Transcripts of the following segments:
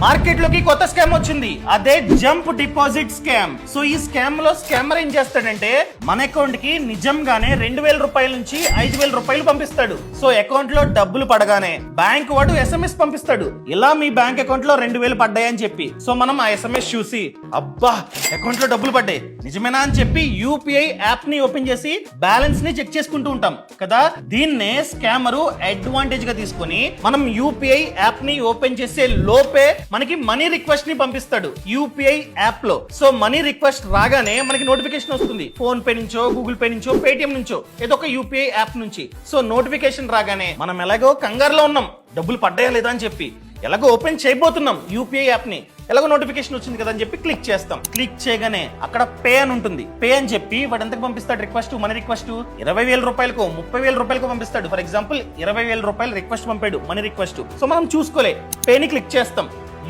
Market లోకి కొత్త scam వచ్చింది, అదే జంప్ డిపాజిట్ స్కామ్. సో ఈ స్కామ్ లో స్కామర్ ఏం చేస్తాడంటే మన అకౌంట్ కి నిజంగానే 2000 రూపాయల నుంచి 5000 రూపాయలు పంపిస్తాడు. సో అకౌంట్ లో డబ్బులు పడగానే బ్యాంక్ వాడు SMS పంపిస్తాడు, ఇలా మీ బ్యాంక్ అకౌంట్ లో 2000 పడ్డాయని చెప్పి. సో మనం ఆ SMS చూసి అబ్బా అకౌంట్ లో డబ్బులు పడ్డాయి నిజమేనా అని చెప్పి UPI యాప్ ని ఓపెన్ చేసి బ్యాలెన్స్ ని చెక్ చేసుకుంటూ ఉంటాం కదా. దీన్నే స్కామరు అడ్వాంటేజ్ గా తీసుకొని మనం UPI యాప్ ని ఓపెన్ చేసే లోపే మనకి మనీ రిక్వెస్ట్ ని పంపిస్తాడు UPI యాప్ లో. సో మనీ రిక్వెస్ట్ రాగానే మనకి నోటిఫికేషన్ వస్తుంది, ఫోన్ పే నుంచో, గూగుల్ పే నుంచో, పేటిఎం నుంచో, ఏదో ఒక UPI యాప్ నుంచి. సో నోటిఫికేషన్ రాగానే మనం ఎలాగో కంగారులో ఉన్నాం, డబ్బులు పడ్డాయా లేదా అని చెప్పి ఎలాగో ఓపెన్ చేయబోతున్నాం UPI యాప్ ని. ఎలాగో నోటిఫికేషన్ వచ్చింది కదా అని చెప్పి క్లిక్ చేస్తాం. క్లిక్ చేయగానే అక్కడ పే అని ఉంటుంది. పే అని చెప్పి వాడు ఎంతకు పంపిస్తాడు రిక్వెస్ట్, మనీ రిక్వెస్ట్ 20000 రూపాయలకు 30000 రూపాయలకు పంపిస్తాడు. ఫర్ ఎగ్జాంపుల్ 20000 రూపాయలు రిక్వెస్ట్ పంపాడు, మనీ రిక్వెస్ట్. సో మనం చూసుకోలే, పేని క్లిక్ చేస్తాం,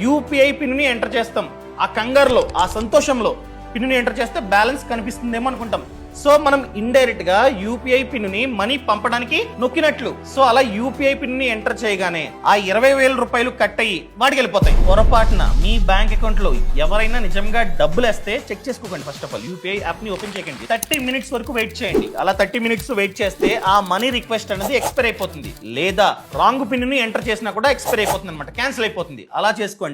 UPI పిన్ ని ఎంటర్ చేస్తాం. ఆ కంగారులో, ఆ సంతోషంలో పిన్ ని ఎంటర్ చేస్తే బ్యాలెన్స్ కనిపిస్తుందేమో అనుకుంటాం. సో మనం ఇండైరెక్ట్ గా UPI పిన్ ని మనీ పంపడానికి నొక్కినట్లు. సో అలా UPI పిన్ ని ఎంటర్ చేయగానే ఆ 20000 రూపాయలు కట్ అయ్యి వాడికి వెళ్ళిపోతాయి. పొరపాటున మీ బ్యాంక్ అకౌంట్ లో ఎవరైనా నిజంగా డబ్బులు వేస్తే చెక్ చేసుకోకండి. First of all UPI app ని ఓపెన్ చేయకండి, 30 మినిట్స్ వరకు వెయిట్ చేయండి. అలా 30 మినిట్స్ వెయిట్ చేస్తే ఆ మనీ రిక్వెస్ట్ అనేది ఎక్స్పైర్ అయిపోతుంది, లేదా రాంగ్ పిన్ ని ఎంటర్ చేసినా కూడా ఎక్స్పైర్ అయిపోతుంది అనమాట, క్యాన్సిల్ అయిపోతుంది. అలా చేసుకోండి.